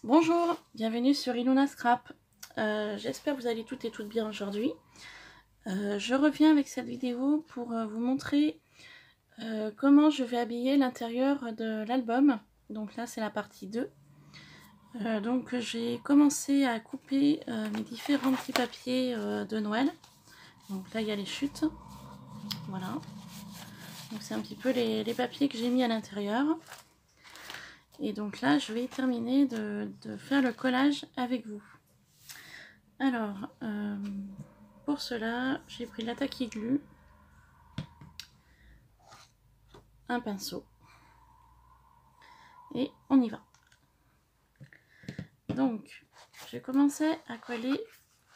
Bonjour, bienvenue sur Ilona Scrap. J'espère que vous allez toutes et toutes bien aujourd'hui. Je reviens avec cette vidéo pour vous montrer comment je vais habiller l'intérieur de l'album. Donc là c'est la partie 2. Donc j'ai commencé à couper mes différents petits papiers de Noël. Donc là il y a les chutes. Voilà. Donc c'est un petit peu les papiers que j'ai mis à l'intérieur. Et donc là, je vais terminer de faire le collage avec vous. Alors, pour cela, j'ai pris la tacky glue, un pinceau, et on y va. Donc, je vais commencer à coller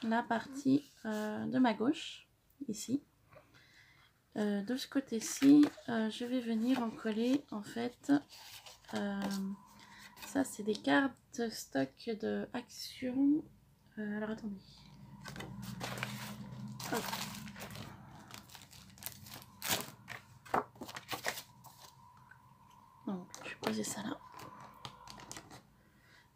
la partie de ma gauche, ici. De ce côté-ci, je vais venir en coller, en fait, ça c'est des cartes stock de Action. Alors attendez. Hop. Donc je vais poser ça là.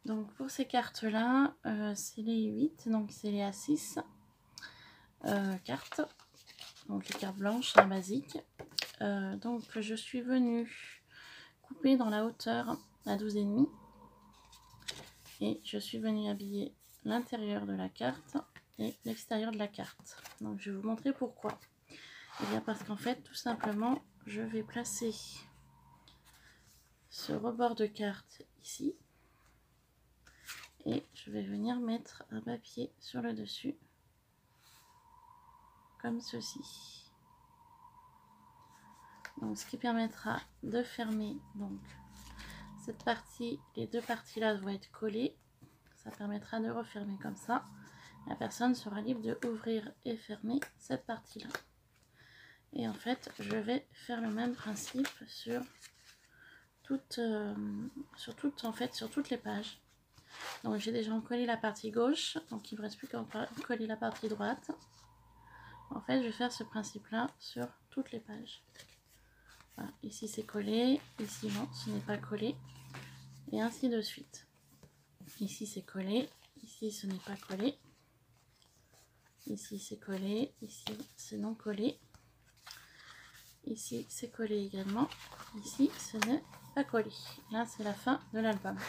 Donc pour ces cartes là, c'est les 8, donc c'est les A6 cartes. Donc les cartes blanches, hein, basiques. Donc je suis venue couper dans la hauteur à 12,5 et je suis venue habiller l'intérieur de la carte et l'extérieur de la carte. Donc je vais vous montrer pourquoi. Et bien parce qu'en fait tout simplement je vais placer ce rebord de carte ici et je vais venir mettre un papier sur le dessus comme ceci. Donc ce qui permettra de fermer donc cette partie, les deux parties là vont être collées, ça permettra de refermer comme ça. La personne sera libre de ouvrir et fermer cette partie là. Et en fait je vais faire le même principe sur toutes les pages. Donc j'ai déjà collé la partie gauche, donc il ne me reste plus qu'à coller la partie droite. En fait je vais faire ce principe là sur toutes les pages. Voilà, ici c'est collé, ici non, ce n'est pas collé, et ainsi de suite. Ici c'est collé, ici ce n'est pas collé, ici c'est collé, ici c'est non collé, ici c'est collé également, ici ce n'est pas collé. Là c'est la fin de l'album.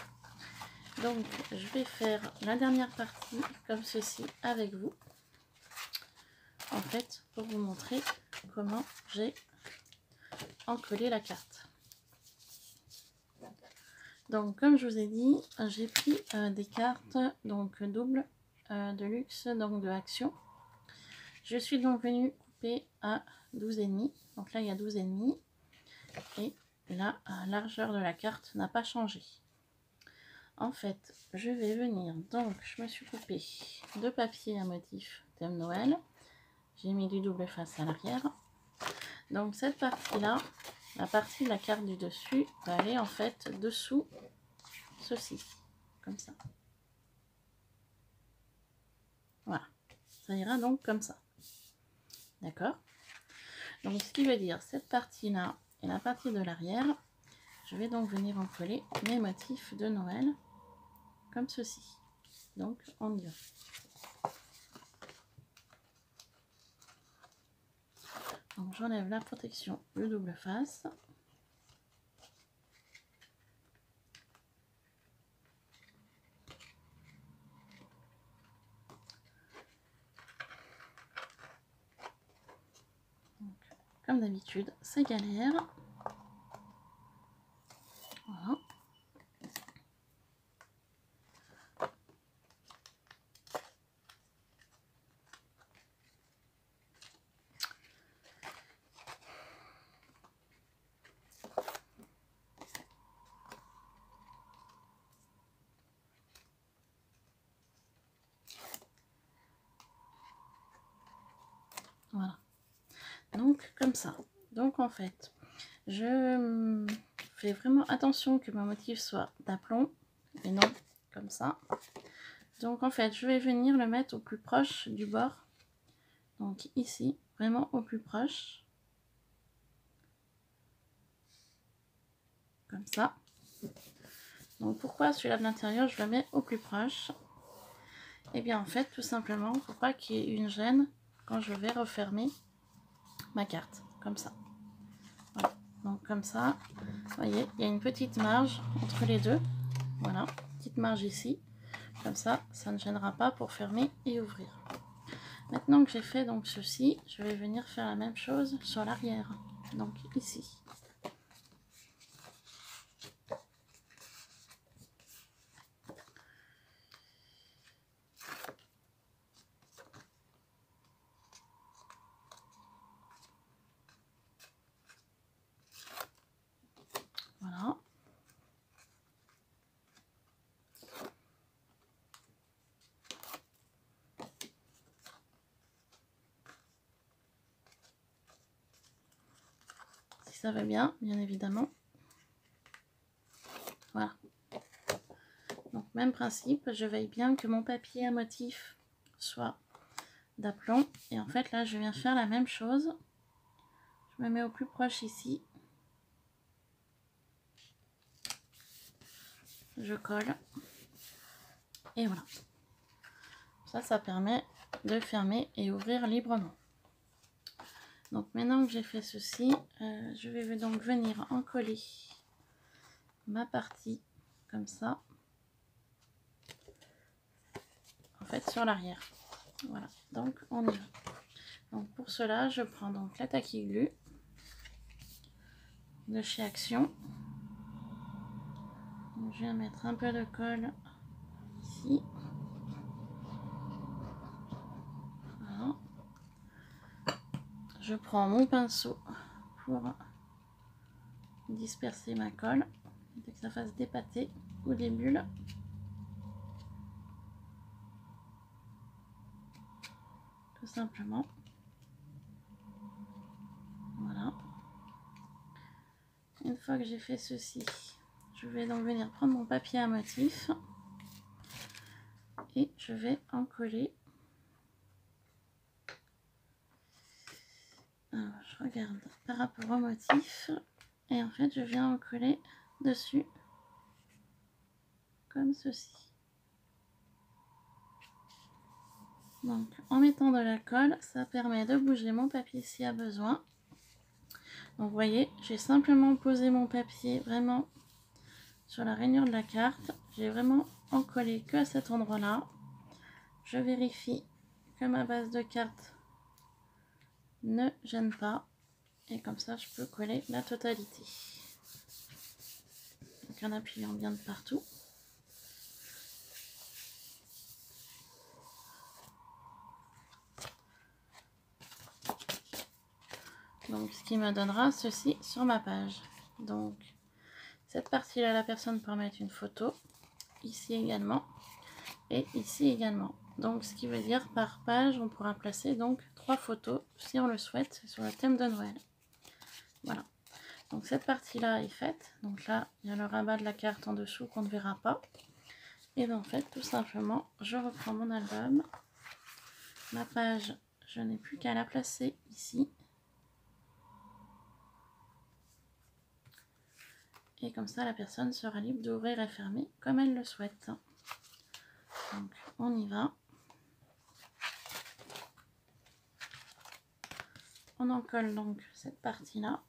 Donc je vais faire la dernière partie comme ceci avec vous, en fait pour vous montrer comment j'ai encollé la carte. Donc comme je vous ai dit, j'ai pris des cartes donc doubles de luxe, donc de Action. Je suis donc venue couper à 12,5. Donc là il y a 12,5 et la largeur de la carte n'a pas changé. En fait je vais venir, donc je me suis coupé deux papiers à motif thème Noël. J'ai mis du double face à l'arrière. Donc cette partie là, la partie de la carte du dessus va aller en fait dessous ceci, comme ça. Voilà, ça ira donc comme ça. D'accord? Donc ce qui veut dire cette partie là et la partie de l'arrière, je vais donc venir en coller mes motifs de Noël comme ceci. Donc on y va. Donc j'enlève la protection, le double face. Comme d'habitude, c'est galère. Voilà. Voilà. Donc comme ça. Donc en fait, je fais vraiment attention que mon motif soit d'aplomb et non comme ça. Donc en fait je vais venir le mettre au plus proche du bord, donc ici vraiment au plus proche, comme ça. Donc pourquoi celui-là de l'intérieur, je le mets au plus proche? Et bien en fait, tout simplement, pour pas qu'il y ait une gêne quand je vais refermer ma carte, comme ça. Voilà. Donc comme ça, vous voyez, il y a une petite marge entre les deux. Voilà, petite marge ici. Comme ça, ça ne gênera pas pour fermer et ouvrir. Maintenant que j'ai fait donc ceci, je vais venir faire la même chose sur l'arrière. Donc ici. Voilà. Si ça va bien, bien évidemment. Voilà. Donc même principe, je veille bien que mon papier à motif soit d'aplomb. Et en fait là, je viens faire la même chose. Je me mets au plus proche ici. Je colle. Et voilà. Ça permet de fermer et ouvrir librement. Donc maintenant que j'ai fait ceci, je vais donc venir encoller ma partie comme ça. En fait sur l'arrière. Voilà. Donc on y va. Donc pour cela, je prends donc la Tacky Glue de chez Action. Donc, je vais mettre un peu de colle ici. Voilà. Je prends mon pinceau pour disperser ma colle, dès que ça fasse des pâtés ou des bulles. Tout simplement. Voilà. Une fois que j'ai fait ceci, je vais donc venir prendre mon papier à motif et je vais en coller. Alors, je regarde par rapport au motif et en fait je viens en coller dessus comme ceci. Donc en mettant de la colle, ça permet de bouger mon papier s'il y a besoin. Donc vous voyez, j'ai simplement posé mon papier vraiment sur la rainure de la carte. J'ai vraiment encollé que à cet endroit là. Je vérifie que ma base de carte ne gêne pas et comme ça je peux coller la totalité. Donc en appuyant bien de partout. Donc ce qui me donnera ceci sur ma page. Donc cette partie là, la personne peut mettre une photo, ici également et ici également. Donc ce qui veut dire par page on pourra placer donc 3 photos si on le souhaite sur le thème de Noël. Voilà. Donc cette partie là est faite. Donc là il y a le rabat de la carte en dessous qu'on ne verra pas. Et bien en fait tout simplement je reprends mon album. Ma page, je n'ai plus qu'à la placer ici. Et comme ça la personne sera libre d'ouvrir et fermer comme elle le souhaite. Donc on y va. On en colle donc cette partie là.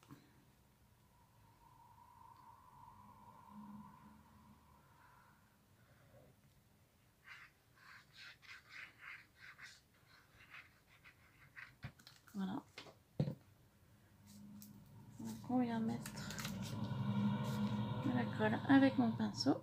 Voilà. Donc on vient mettre de la colle avec mon pinceau.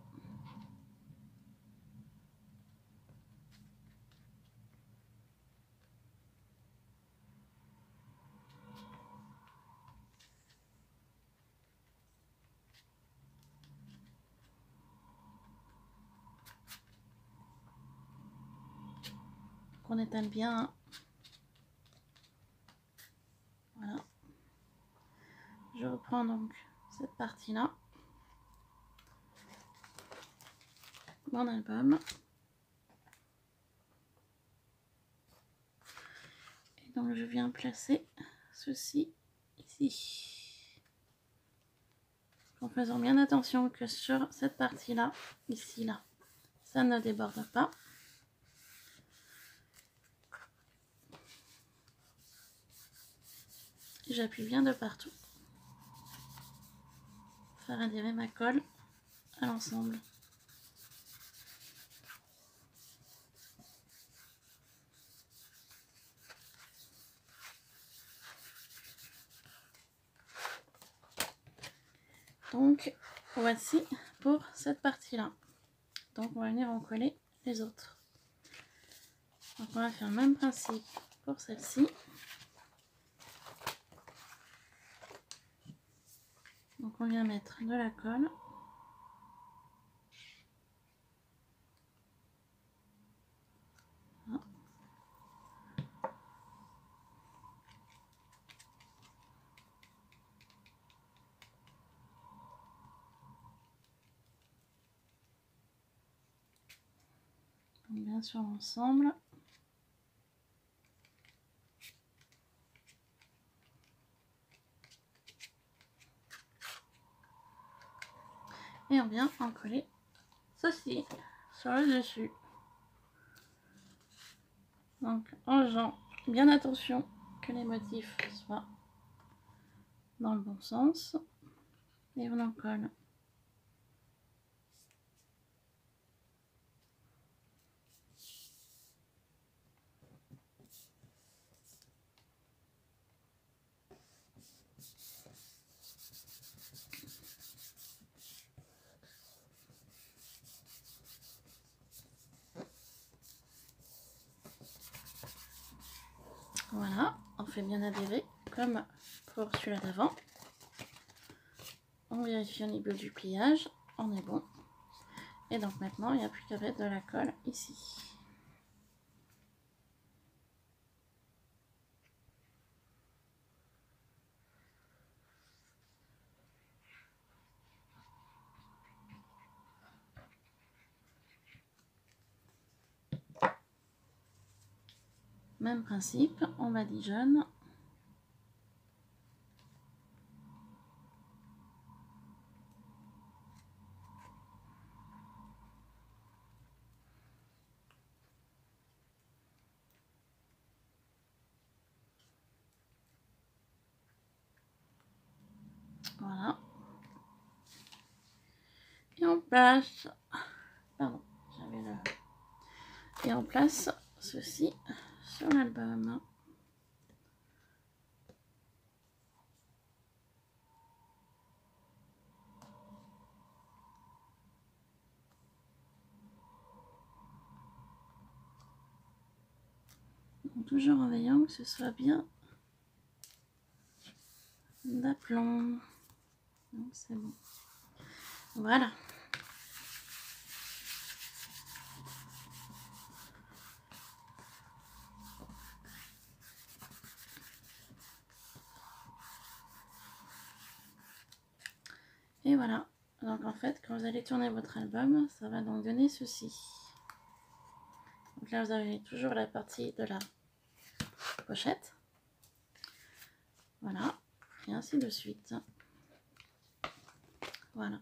Qu'on étale bien. Hein. Voilà. Je reprends donc cette partie là. Mon album. Et donc je viens placer ceci ici. en faisant bien attention que sur cette partie-là, ici, là, ça ne déborde pas. J'appuie bien de partout. Faire adhérer ma colle à l'ensemble. Donc voici pour cette partie-là. Donc on va venir en coller les autres. Donc on va faire le même principe pour celle-ci. Donc on vient mettre de la colle. Voilà. Donc bien sur l'ensemble. Et on vient en coller ceci sur le dessus. Donc en faisant bien attention que les motifs soient dans le bon sens. Et on en colle. Voilà, on fait bien adhérer comme pour celui-là d'avant. On vérifie au niveau du pliage, on est bon. Et donc maintenant, il n'y a plus qu'à mettre de la colle ici. Même principe, on badigeonne. Voilà. Et on place, pardon, j'avais le... Et on place ceci sur l'album. Toujours en veillant que ce soit bien d'aplomb. Donc c'est bon. Voilà. Et voilà. Donc en fait, quand vous allez tourner votre album, ça va donc donner ceci. Donc là, vous avez toujours la partie de la pochette. Voilà. Et ainsi de suite. Voilà.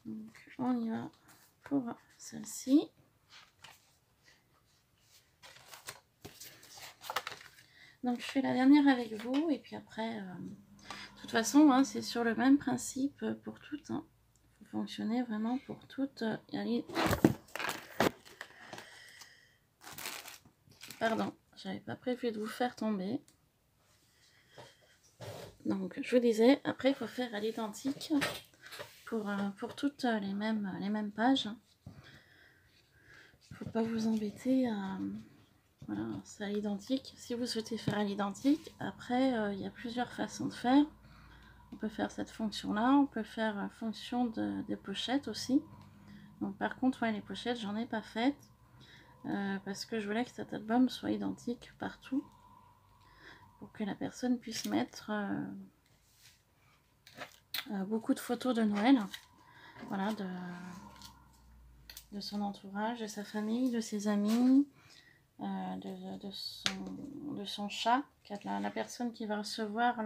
Donc on y va pour celle-ci. Donc je fais la dernière avec vous et puis après, de toute façon, hein, c'est sur le même principe pour toutes. Hein. Il faut fonctionner vraiment pour toutes. Pardon, j'avais pas prévu de vous faire tomber. Donc je vous disais, après il faut faire à l'identique pour toutes les mêmes pages. Faut pas vous embêter à... Voilà, c'est à l'identique. Si vous souhaitez faire à l'identique, après il y a plusieurs façons de faire. On peut faire cette fonction-là, on peut faire fonction des pochettes aussi. Donc par contre, ouais, les pochettes, j'en ai pas faites parce que je voulais que cet album soit identique partout pour que la personne puisse mettre beaucoup de photos de Noël, voilà, de son entourage, de sa famille, de ses amis, de son chat, la personne qui va recevoir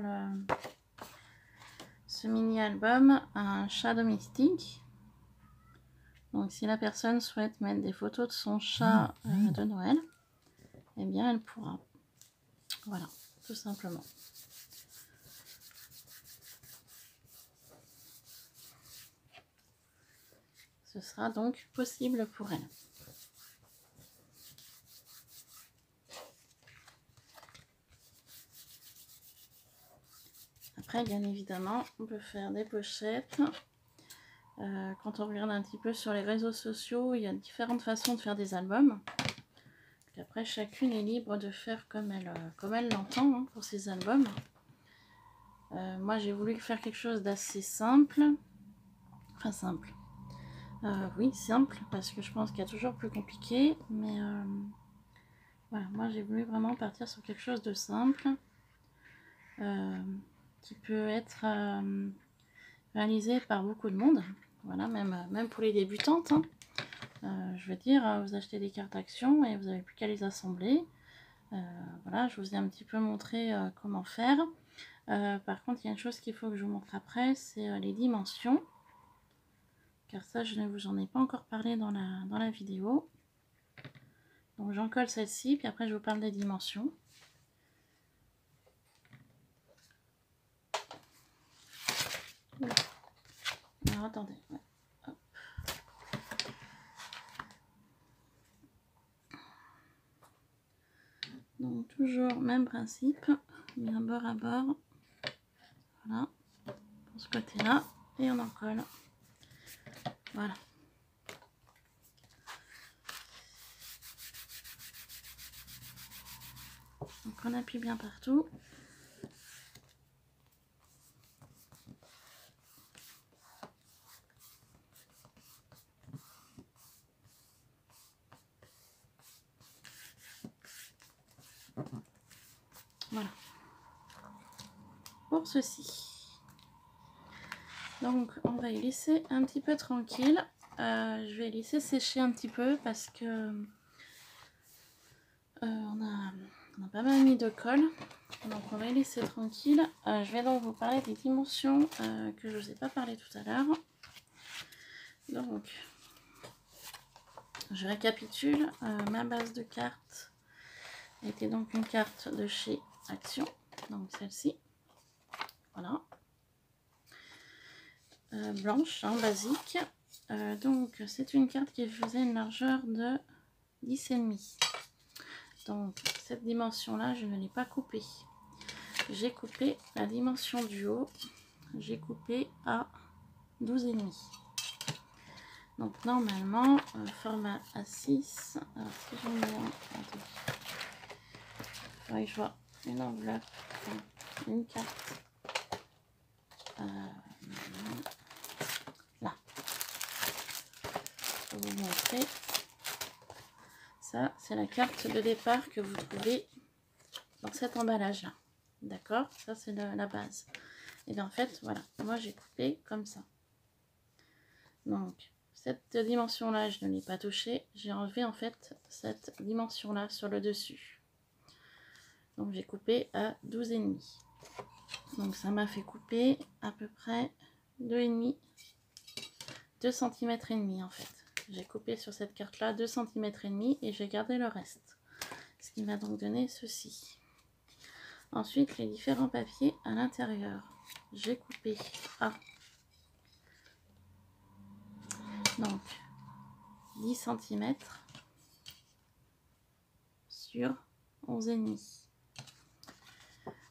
ce mini-album un chat domestique. Donc si la personne souhaite mettre des photos de son chat de Noël, eh bien elle pourra. Voilà, tout simplement. Ce sera donc possible pour elle. Après, bien évidemment, on peut faire des pochettes. Quand on regarde un petit peu sur les réseaux sociaux, il y a différentes façons de faire des albums. Et après, chacune est libre de faire comme elle l'entend hein, pour ses albums. Moi, j'ai voulu faire quelque chose d'assez simple. Enfin, simple. Oui, simple, parce que je pense qu'il y a toujours plus compliqué. Mais voilà, moi, j'ai voulu vraiment partir sur quelque chose de simple. Qui peut être réalisé par beaucoup de monde. Voilà, même pour les débutantes. Hein. Je veux dire, vous achetez des cartes actions et vous n'avez plus qu'à les assembler. Voilà, je vous ai un petit peu montré comment faire. Par contre, il y a une chose qu'il faut que je vous montre après, c'est les dimensions. Car ça, je ne vous en ai pas encore parlé dans la vidéo. Donc j'en colle celle-ci, puis après je vous parle des dimensions. Alors attendez. Ouais. Donc toujours même principe, mais un bord à bord. Voilà, pour ce côté-là, et on en colle. Voilà. Donc on appuie bien partout. Voilà. Pour ceci. Donc on va y laisser un petit peu tranquille. Je vais laisser sécher un petit peu parce que on a pas mal mis de colle. Donc on va y laisser tranquille. Je vais donc vous parler des dimensions que je ne vous ai pas parlé tout à l'heure. Donc je récapitule. Ma base de carte était donc une carte de chez Action. Donc celle-ci. Voilà. Blanche, hein, basique. Donc c'est une carte qui faisait une largeur de 10,5. Donc cette dimension là je ne l'ai pas coupée. J'ai coupé la dimension du haut, j'ai coupé à 12,5. Donc normalement format A6. Alors si j'en mets un, attendez. Ouais, je vois une enveloppe, une carte. Là. Je vais vous montrer. Ça, c'est la carte de départ que vous trouvez dans cet emballage-là. D'accord? Ça, c'est la base. Et bien, en fait, voilà. Moi, j'ai coupé comme ça. Donc, cette dimension-là, je ne l'ai pas touchée. J'ai enlevé, en fait, cette dimension-là sur le dessus. Donc, j'ai coupé à 12,5. Donc, ça m'a fait couper à peu près 2,5, 2 cm et demi, en fait. J'ai coupé sur cette carte-là 2 cm et demi et j'ai gardé le reste. Ce qui m'a donc donné ceci. Ensuite, les différents papiers à l'intérieur. J'ai coupé à donc 10 cm sur 11,5.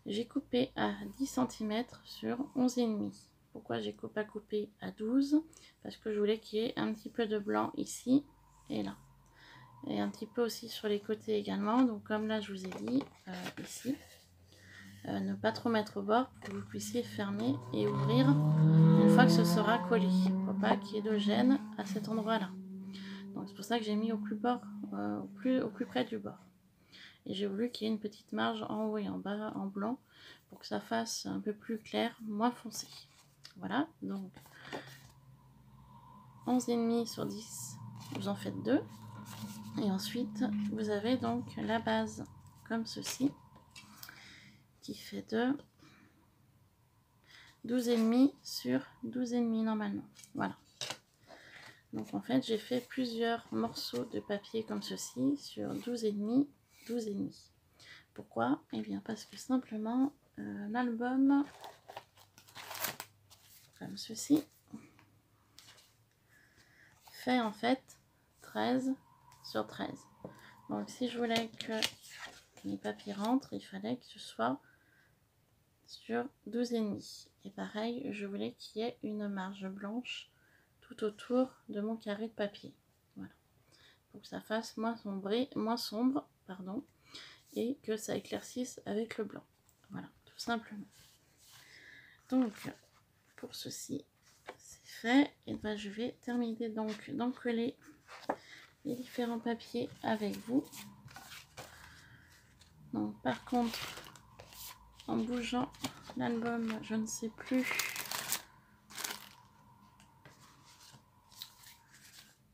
J'ai coupé à 10 cm sur 11,5. Pourquoi j'ai pas coupé à 12? Parce que je voulais qu'il y ait un petit peu de blanc ici et là. Et un petit peu aussi sur les côtés également. Donc comme là je vous ai dit, ici. Ne pas trop mettre au bord pour que vous puissiez fermer et ouvrir une fois que ce sera collé. Il ne faut pas qu'il y ait de gêne à cet endroit là. Donc c'est pour ça que j'ai mis au plus bord, au plus près du bord. Et j'ai voulu qu'il y ait une petite marge en haut et en bas en blanc pour que ça fasse un peu plus clair, moins foncé. Voilà, donc 11,5 sur 10, vous en faites 2. Et ensuite vous avez donc la base comme ceci, qui fait de 12,5 sur 12,5 normalement. Voilà. Donc en fait, j'ai fait plusieurs morceaux de papier comme ceci sur 12,5, 12,5. Pourquoi? Eh bien parce que simplement l'album, comme ceci, fait en fait 13 sur 13. Donc si je voulais que mes papiers rentrent, il fallait que ce soit sur 12,5. Et pareil, je voulais qu'il y ait une marge blanche tout autour de mon carré de papier. Voilà. Pour que ça fasse moins sombre, pardon, et que ça éclaircisse avec le blanc. Voilà, tout simplement. Donc, pour ceci, c'est fait. Et ben, je vais terminer donc d'encoller les différents papiers avec vous. Donc, par contre, en bougeant l'album, je ne sais plus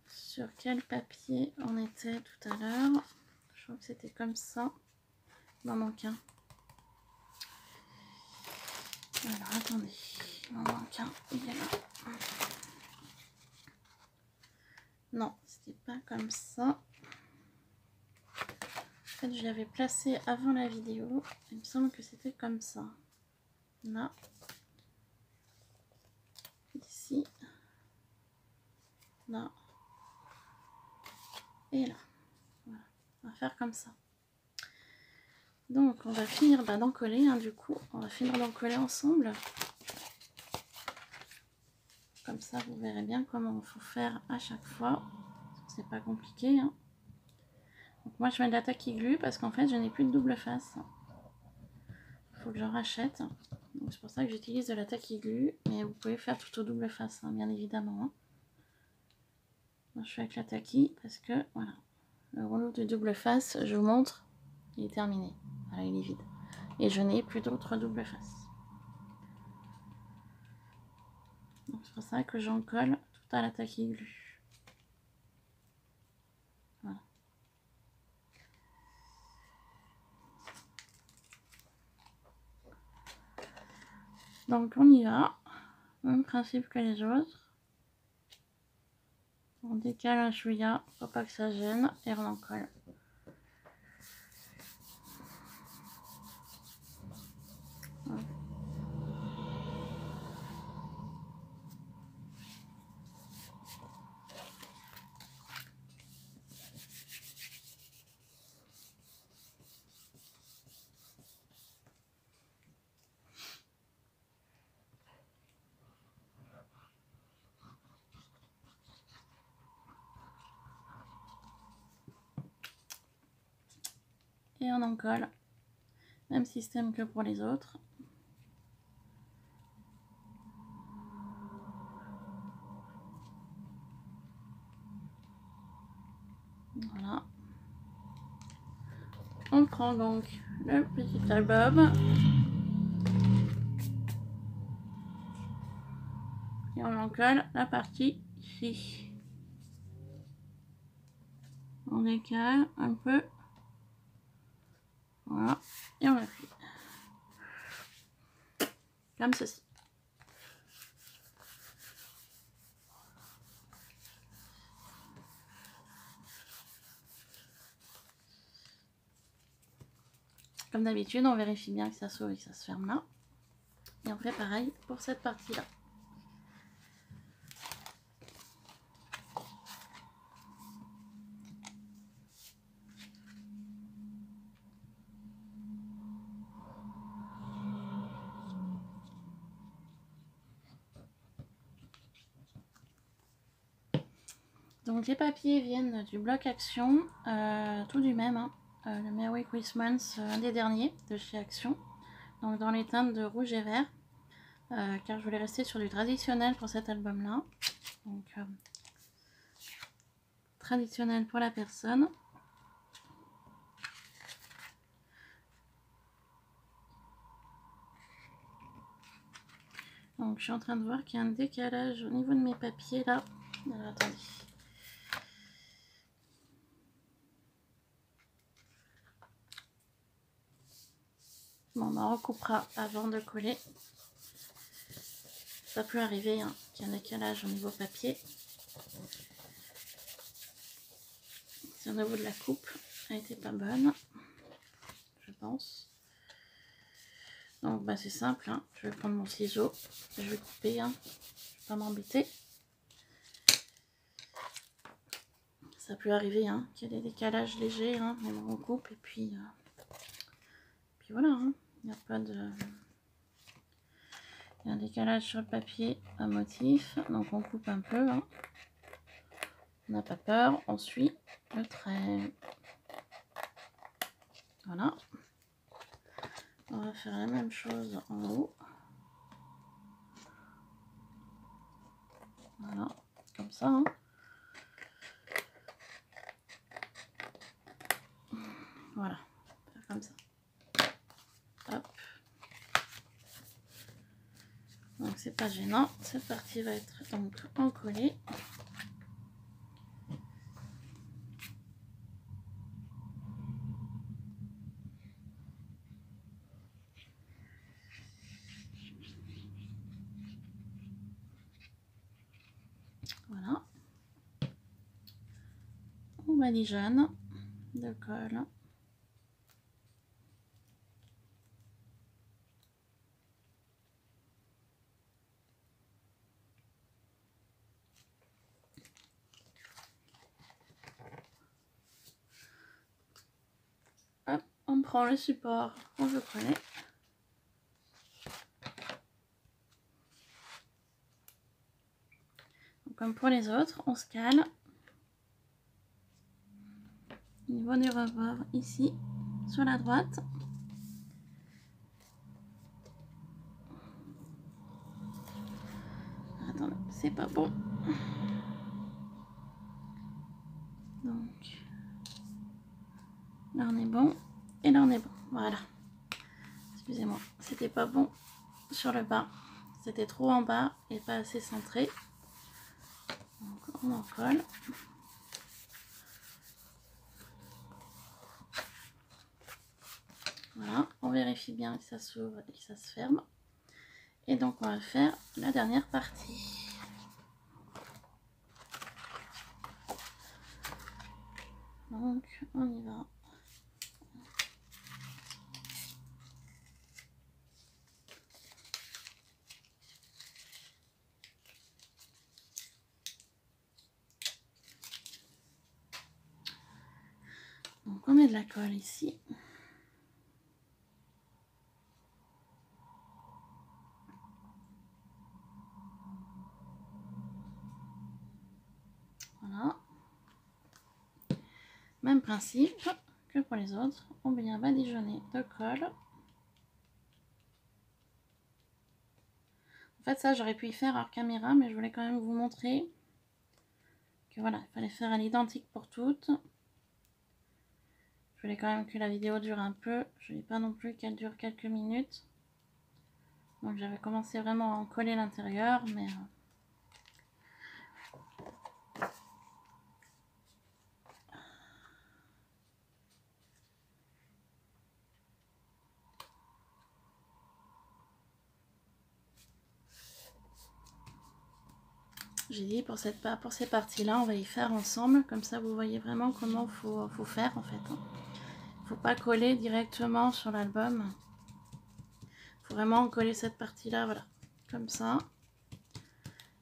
sur quel papier on était tout à l'heure. Je crois que c'était comme ça. Il m'en manque un. Alors, attendez. Il m'en manque un. Il est là. Non, c'était pas comme ça. En fait, je l'avais placé avant la vidéo. Il me semble que c'était comme ça. Là. Ici. Là. Et là. Voilà. On va faire comme ça. Donc, on va finir d'encoller. Du coup, on va finir d'encoller ensemble. Comme ça, vous verrez bien comment il faut faire à chaque fois. C'est pas compliqué. Donc, moi, je mets de la taquiglu parce qu'en fait, je n'ai plus de double face. Il faut que j'en rachète. Donc, c'est pour ça que j'utilise de la taquiglu. Mais vous pouvez faire tout au double face, bien évidemment. Donc, je fais avec la taqui parce que, voilà, le rouleau de double face, je vous montre, il est terminé. Voilà, il est vide. Et je n'ai plus d'autres double face. Donc, c'est pour ça que j'en colle tout à la taquiglu. Voilà. Donc, on y va. Même principe que les autres. On décale un chouïa pour pas que ça gêne et on en colle. Voilà. Et on en colle. Même système que pour les autres. Voilà. On prend donc le petit album. Et on en colle la partie ici. On décale un peu. Voilà. Et on appuie. Comme ceci. Comme d'habitude, on vérifie bien que ça s'ouvre et que ça se ferme là. Et on fait pareil pour cette partie-là. Donc les papiers viennent du bloc Action, tout du même, le Merry Christmas, un des derniers de chez Action, donc dans les teintes de rouge et vert, car je voulais rester sur du traditionnel pour cet album-là, donc traditionnel pour la personne. Donc je suis en train de voir qu'il y a un décalage au niveau de mes papiers là. Alors, attendez. Bon, on en recoupera avant de coller. Ça peut arriver hein, qu'il y ait un décalage au niveau papier. Si au niveau de la coupe, elle n'était pas bonne, je pense. Donc bah, c'est simple, hein. Je vais prendre mon ciseau, je vais couper, hein. Je vais pas m'embêter. Ça peut arriver hein, qu'il y ait des décalages légers, hein, mais bon, on coupe et puis voilà, hein. Il n'y a pas de... Il y a un décalage sur le papier à motif, donc on coupe un peu, hein. On n'a pas peur, on suit le trait. Voilà. On va faire la même chose en haut. Voilà, comme ça. Hein. Voilà, faire comme ça. Hop. Donc c'est pas gênant. Cette partie va être donc encollée. Voilà. On badigeonne de colle. Hop, on prend le support, on le prenait. Donc, comme pour les autres, on se cale. Au niveau du rebord, ici, sur la droite. Attendez, c'est pas bon. Donc, là on est bon. Et là on est bon. Voilà. Excusez-moi, c'était pas bon sur le bas. C'était trop en bas et pas assez centré. Donc, on en colle. Voilà, on vérifie bien que ça s'ouvre et que ça se ferme. Et donc on va faire la dernière partie. Donc on y va. Donc on met de la colle ici. Voilà. Même principe que pour les autres. On vient badigeonner de colle. En fait ça j'aurais pu y faire hors caméra, mais je voulais quand même vous montrer que voilà, il fallait faire à l'identique pour toutes. Je voulais quand même que la vidéo dure un peu. Je ne voulais pas non plus qu'elle dure quelques minutes. Donc j'avais commencé vraiment à en coller l'intérieur, mais... J'ai dit pour ces parties-là, on va y faire ensemble. Comme ça, vous voyez vraiment comment faut faire en fait. Il ne faut pas coller directement sur l'album. Il faut vraiment coller cette partie-là, voilà. Comme ça.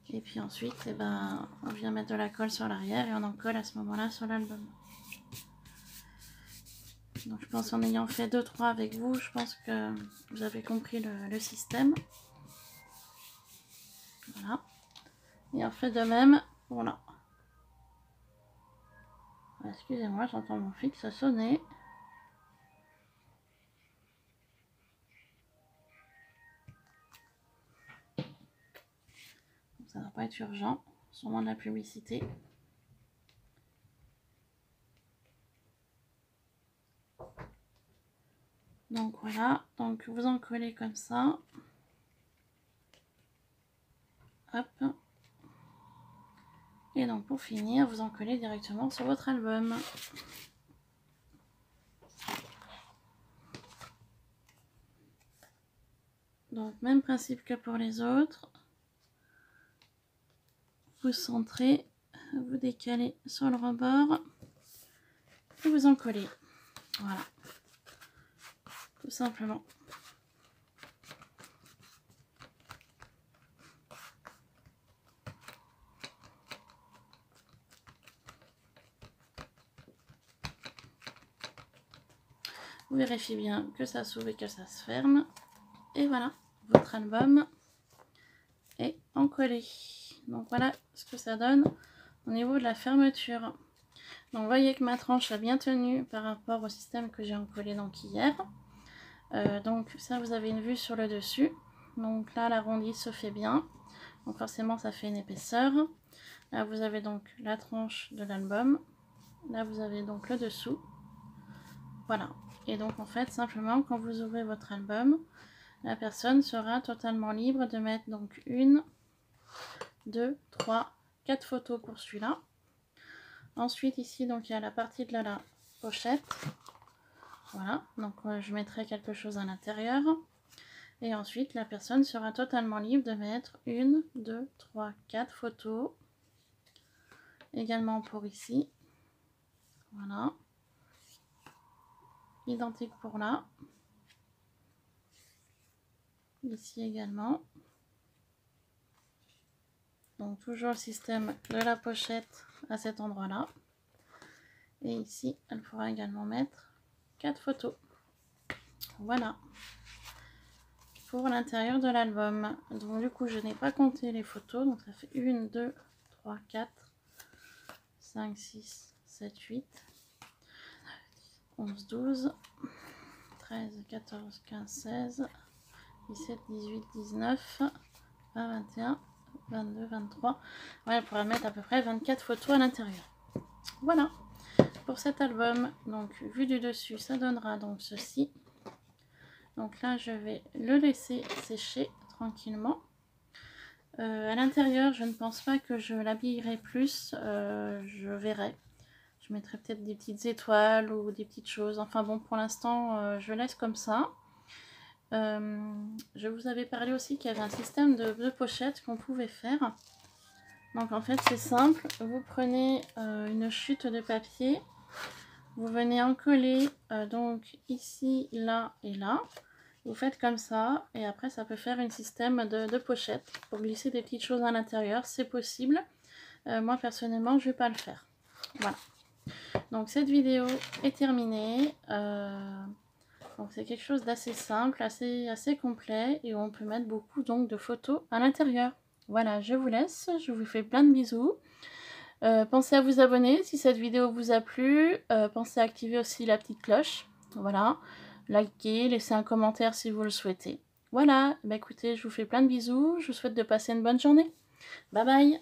Et puis ensuite, eh ben, on vient mettre de la colle sur l'arrière et on en colle à ce moment-là sur l'album. Donc je pense en ayant fait 2-3 avec vous, je pense que vous avez compris le système. Voilà. Et on fait de même, voilà. Excusez-moi, j'entends mon fixe sonner. Ça ne va pas être urgent, sûrement de la publicité. Donc voilà, donc vous en collez comme ça. Hop. Et donc pour finir, vous en collez directement sur votre album. Donc même principe que pour les autres. vous centrez, vous décalez sur le rebord et vous en collez. Voilà, tout simplement. Vous vérifiez bien que ça s'ouvre et que ça se ferme. Et voilà, votre album est encollé. Donc voilà ce que ça donne au niveau de la fermeture. Donc vous voyez que ma tranche a bien tenu par rapport au système que j'ai encollé donc hier. Donc ça, vous avez une vue sur le dessus. Donc là, l'arrondi se fait bien. Donc forcément, ça fait une épaisseur. Là, vous avez donc la tranche de l'album. Là, vous avez donc le dessous. Voilà. Et donc en fait, simplement, quand vous ouvrez votre album, la personne sera totalement libre de mettre donc 1, 2, 3, 4 photos pour celui-là. Ensuite, ici, donc il y a la partie de la pochette. Voilà, donc je mettrai quelque chose à l'intérieur. Et ensuite, la personne sera totalement libre de mettre 1, 2, 3, 4 photos. Également pour ici. Voilà. Identique pour là. Ici également. Donc toujours le système de la pochette à cet endroit-là. Et ici, elle pourra également mettre 4 photos. Voilà. Pour l'intérieur de l'album. Donc du coup, je n'ai pas compté les photos. Donc ça fait 1, 2, 3, 4, 5, 6, 7, 8, 11, 12, 13, 14, 15, 16, 17, 18, 19, 20, 21, 22, 23. Ouais, elle pourra mettre à peu près 24 photos à l'intérieur. Voilà pour cet album. Donc vu du dessus, ça donnera donc ceci. Donc là, je vais le laisser sécher tranquillement. À l'intérieur, je ne pense pas que je l'habillerai plus. Je verrai. Je mettrai peut-être des petites étoiles ou des petites choses. Enfin bon, pour l'instant, je laisse comme ça. Je vous avais parlé aussi qu'il y avait un système de pochette qu'on pouvait faire. Donc en fait, c'est simple. Vous prenez une chute de papier. Vous venez en coller donc ici, là et là. Vous faites comme ça et après ça peut faire un système de pochette pour glisser des petites choses à l'intérieur, c'est possible. Moi personnellement je vais pas le faire. Voilà. Donc cette vidéo est terminée. Donc c'est quelque chose d'assez simple, assez complet et on peut mettre beaucoup donc de photos à l'intérieur. Voilà, je vous laisse, je vous fais plein de bisous. Pensez à vous abonner si cette vidéo vous a plu. Pensez à activer aussi la petite cloche. Voilà. Likez, laissez un commentaire si vous le souhaitez. Voilà, bah écoutez, je vous fais plein de bisous, je vous souhaite de passer une bonne journée. Bye bye!